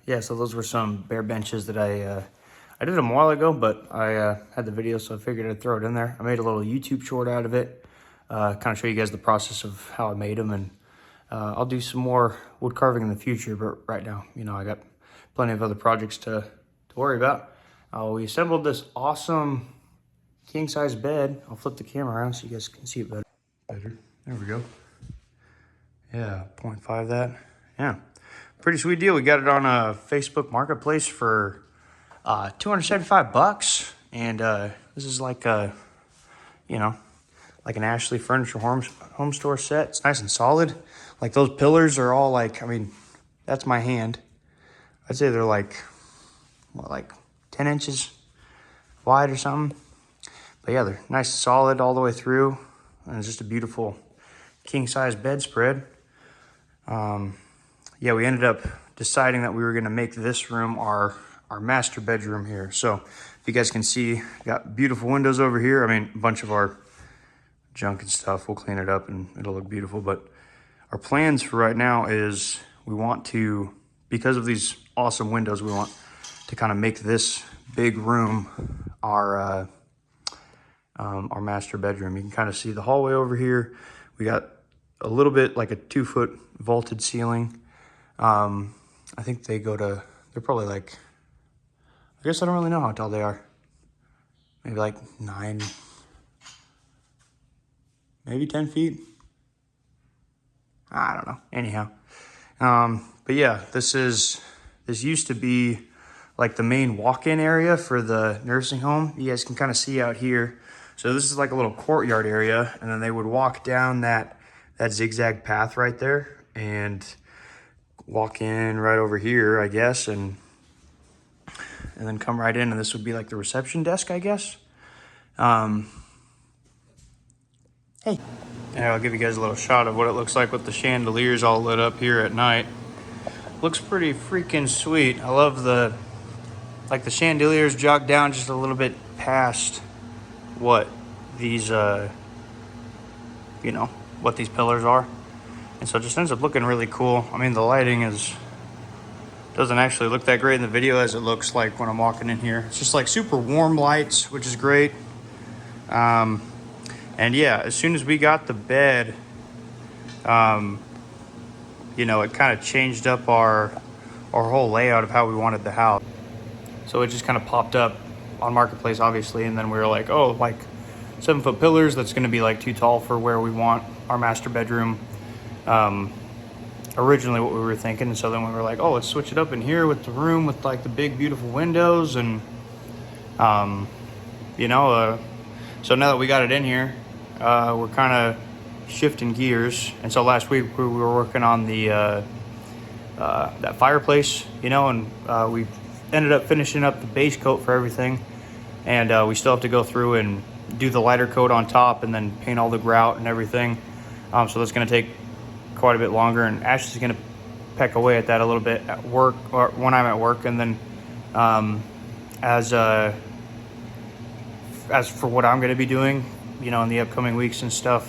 Yeah, so those were some bare benches that I did them a while ago, but I had the video, so I figured I'd throw it in there. I made a little YouTube short out of it, kind of show you guys the process of how I made them, and I'll do some more wood carving in the future, but right now, you know, I got plenty of other projects to worry about. We assembled this awesome king-size bed. I'll flip the camera around so you guys can see it better. There we go. Yeah, 0.5 that. Yeah, pretty sweet deal. We got it on a Facebook Marketplace for 275 bucks, and this is like a, you know, like an Ashley Furniture home store set. It's nice and solid. Like those pillars are all like, I mean, that's my hand. I'd say they're like, what, like 10 inches wide or something. But yeah, they're nice and solid all the way through, and it's just a beautiful king-size bedspread. Yeah, we ended up deciding that we were going to make this room our master bedroom here. So if you guys can see, got beautiful windows over here. I mean, a bunch of our junk and stuff. We'll clean it up and it'll look beautiful. But our plans for right now is we want to, because of these awesome windows, we want to kind of make this big room our master bedroom. You can kind of see the hallway over here. We got a little bit like a 2-foot vaulted ceiling. I think they go to, they're probably like, I guess I don't really know how tall they are. Maybe like 9, maybe 10 feet. I don't know. Anyhow. But yeah, this used to be like the main walk-in area for the nursing home. You guys can kind of see out here. So this is like a little courtyard area, and then they would walk down that zigzag path right there and walk in right over here, I guess, and then come right in, and this would be like the reception desk, I guess. Hey. Yeah, I'll give you guys a little shot of what it looks like with the chandeliers all lit up here at night. Looks pretty freaking sweet. I love the chandeliers jog down just a little bit past what these, you know, what these pillars are. And so it just ends up looking really cool. I mean, the lighting doesn't actually look that great in the video as it looks like when I'm walking in here. It's just like super warm lights, which is great. And yeah, as soon as we got the bed, you know, it kind of changed up our whole layout of how we wanted the house. So it just kind of popped up on Marketplace, obviously, and then we were like, oh, like 7-foot pillars, that's going to be like too tall for where we want our master bedroom. Originally what we were thinking, and so then we were like, oh, let's switch it up in here with the room with like the big beautiful windows, and you know, so now that we got it in here, we're kind of shifting gears. And so last week we were working on the that fireplace, you know, and we ended up finishing up the base coat for everything, and we still have to go through and do the lighter coat on top and then paint all the grout and everything. So that's going to take quite a bit longer, and Ashley's going to peck away at that a little bit at work, or when I'm at work. And then as for what I'm going to be doing, you know, in the upcoming weeks and stuff,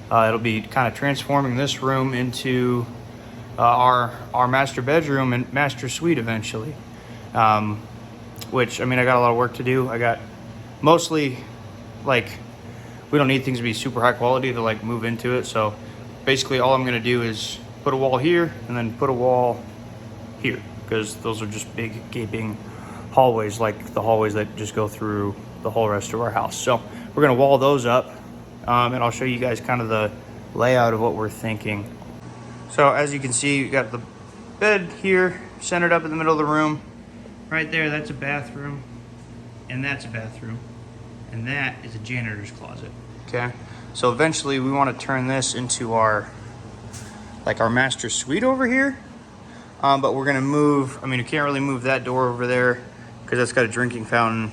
it'll be kind of transforming this room into our master bedroom and master suite eventually. Which, I mean, I got a lot of work to do. I got mostly, like, we don't need things to be super high quality to like move into it. So basically all I'm going to do is put a wall here and then put a wall here, because those are just big gaping hallways, like the hallways that just go through the whole rest of our house. So we're going to wall those up, and I'll show you guys kind of the layout of what we're thinking. So as you can see, you got the bed here centered up in the middle of the room. Right there, that's a bathroom, and that's a bathroom, and that is a janitor's closet. Okay, so eventually we want to turn this into our master suite over here, but we're gonna move, I mean, you can't really move that door over there because that's got a drinking fountain,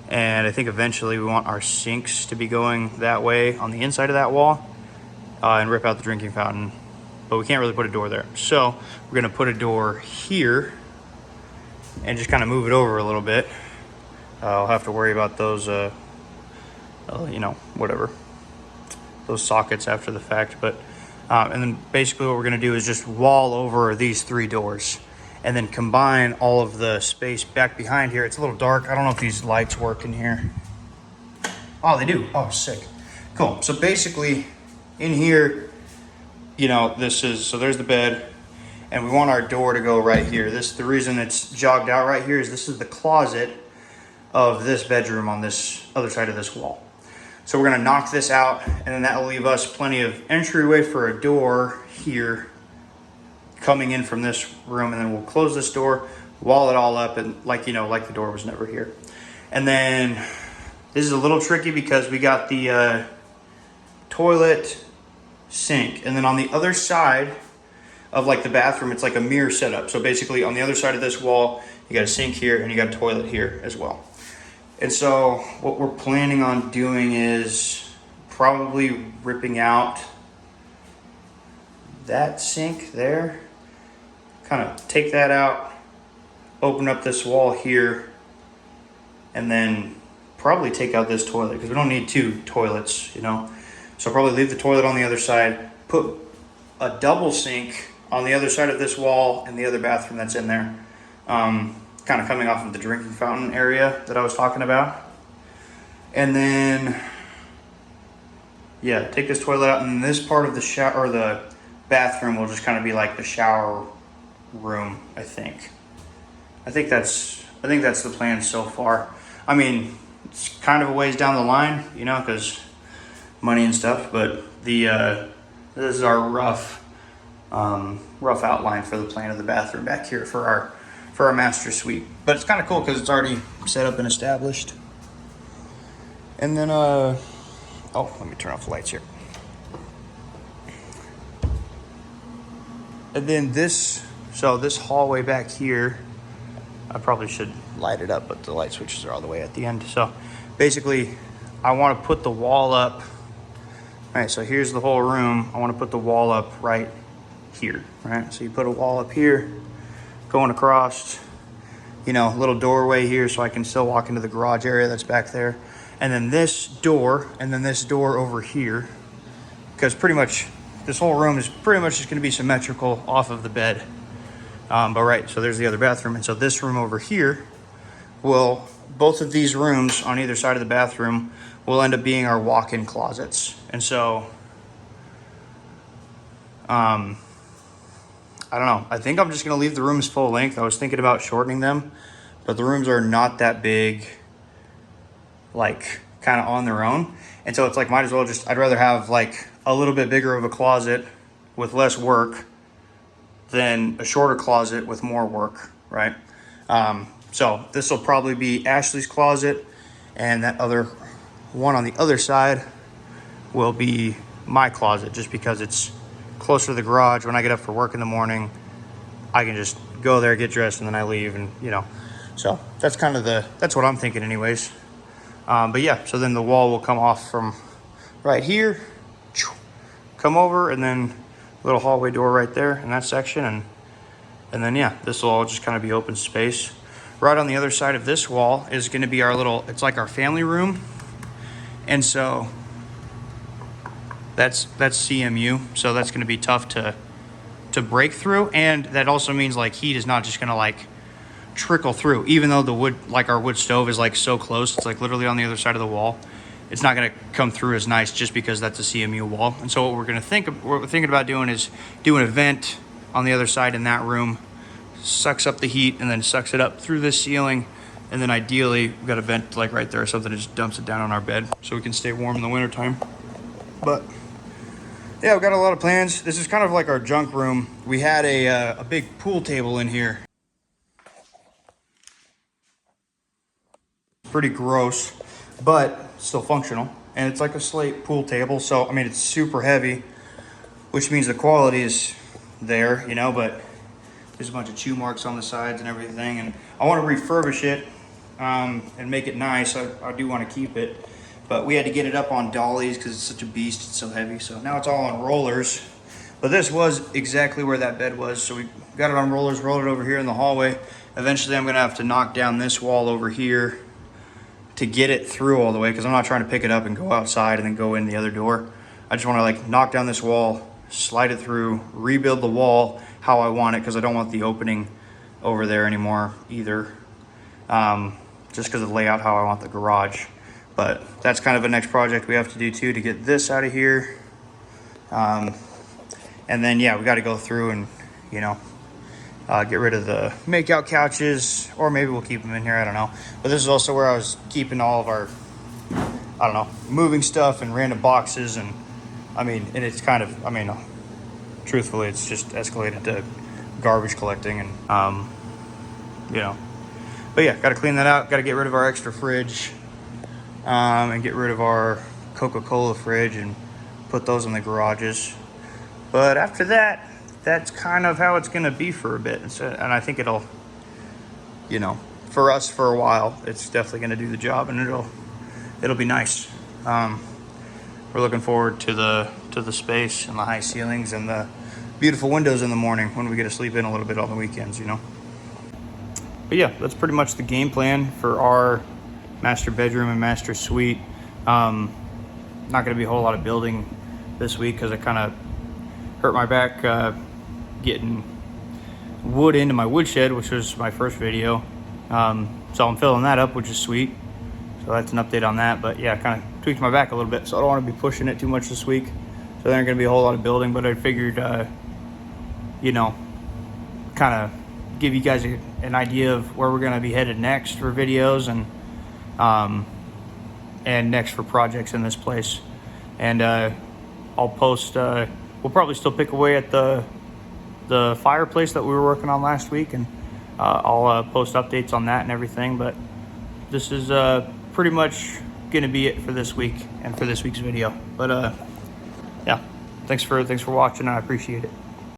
and I think eventually we want our sinks to be going that way on the inside of that wall, and rip out the drinking fountain, but we can't really put a door there. So we're gonna put a door here and just kind of move it over a little bit. I'll have to worry about those, you know, whatever, those sockets after the fact. But and then basically what we're going to do is just wall over these 3 doors, and then combine all of the space back behind here. It's a little dark. I don't know if these lights work in here. Oh, they do. Oh, sick. Cool. So basically in here, you know, so there's the bed, and we want our door to go right here. The reason it's jogged out right here is this is the closet of this bedroom on this other side of this wall. So we're gonna knock this out, and then that will leave us plenty of entryway for a door here coming in from this room, and then we'll close this door, wall it all up, and like the door was never here. And then this is a little tricky because we got the toilet, sink, and then on the other side of like the bathroom, it's like a mirror setup. So basically on the other side of this wall, you got a sink here and you got a toilet here as well. And so what we're planning on doing is probably ripping out that sink there, kind of take that out, open up this wall here, and then probably take out this toilet because we don't need two toilets, you know. So probably leave the toilet on the other side, put a double sink on the other side of this wall and the other bathroom that's in there, kind of coming off of the drinking fountain area that I was talking about. And then, yeah, take this toilet out, and this part of the shower or the bathroom will just kind of be like the shower room, I think. I think that's the plan so far. I mean, it's kind of a ways down the line, you know, because money and stuff, but this is our rough outline for the plan of the bathroom back here for our master suite. But it's kind of cool because it's already set up and established. And then let me turn off the lights here. And then this hallway back here, I probably should light it up, but the light switches are all the way at the end. So basically I want to put the wall up. All right, so here's the whole room. I want to put the wall up right here, right? So you put a wall up here, going across, you know, a little doorway here so I can still walk into the garage area that's back there. And then this door, and then this door over here, because pretty much this whole room is pretty much just going to be symmetrical off of the bed. But right, so there's the other bathroom. And so this room over here both of these rooms on either side of the bathroom will end up being our walk-in closets. And so, I don't know. I think I'm just going to leave the rooms full length. I was thinking about shortening them, but the rooms are not that big, like kind of on their own. And so it's like, might as well I'd rather have like a little bit bigger of a closet with less work than a shorter closet with more work, right? So this will probably be Ashley's closet, and that other one on the other side will be my closet, just because it's closer to the garage. When I get up for work in the morning, I can just go there, get dressed, and then I leave, and you know. So that's kind of that's what I'm thinking anyways. But yeah, so then the wall will come off from right here, come over, and then a little hallway door right there in that section, and then yeah, this will all just kind of be open space. Right on the other side of this wall is going to be it's like our family room. And so that's CMU. So that's going to be tough to break through. And that also means like heat is not just going to like trickle through, even though the wood, like our wood stove is like so close. It's like literally on the other side of the wall. It's not going to come through as nice just because that's a CMU wall. And so what we're thinking about doing is doing a vent on the other side in that room, sucks up the heat and then sucks it up through this ceiling, and then ideally we've got a vent like right there or something that just dumps it down on our bed so we can stay warm in the wintertime. But yeah, we've got a lot of plans. This is kind of like our junk room. We had a big pool table in here. Pretty gross, but still functional, and it's like a slate pool table. So I mean, it's super heavy, which means the quality is there, you know, but there's a bunch of chew marks on the sides and everything, and I want to refurbish it and make it nice. I do want to keep it, but we had to get it up on dollies because it's such a beast. It's so heavy. So now it's all on rollers, but this was exactly where that bed was. So we got it on rollers, rolled it over here in the hallway. Eventually I'm going to have to knock down this wall over here to get it through all the way, because I'm not trying to pick it up and go outside and then go in the other door. I just want to like knock down this wall, slide it through, rebuild the wall how I want it, because I don't want the opening over there anymore either, just because of the layout, how I want the garage. But that's kind of a next project we have to do too, to get this out of here. And then, yeah, we got to go through and, you know, get rid of the make-out couches, or maybe we'll keep them in here, I don't know. But this is also where I was keeping all of our, I don't know, moving stuff and random boxes. And I mean, and it's kind of, I mean, truthfully, it's just escalated to garbage collecting, and you know. But yeah, got to clean that out. Got to get rid of our extra fridge, and get rid of our Coca-Cola fridge and put those in the garages. But after that, that's kind of how it's going to be for a bit. And I think it'll, you know, for us for a while, it's definitely going to do the job, and it'll be nice. We're looking forward to the space and the high ceilings and the beautiful windows in the morning when we get to sleep in a little bit on the weekends, you know. But yeah, that's pretty much the game plan for our master bedroom and master suite. Not going to be a whole lot of building this week because I kind of hurt my back getting wood into my woodshed, which was my first video. So I'm filling that up, which is sweet. So that's an update on that. But yeah, kind of tweaked my back a little bit, so I don't want to be pushing it too much this week. So there ain't going to be a whole lot of building, but I figured, you know, kind of give you guys an idea of where we're going to be headed next for videos, and next for projects in this place. And I'll post, we'll probably still pick away at the fireplace that we were working on last week, and I'll post updates on that and everything. But this is pretty much gonna be it for this week and for this week's video. But yeah, thanks for watching. I appreciate it.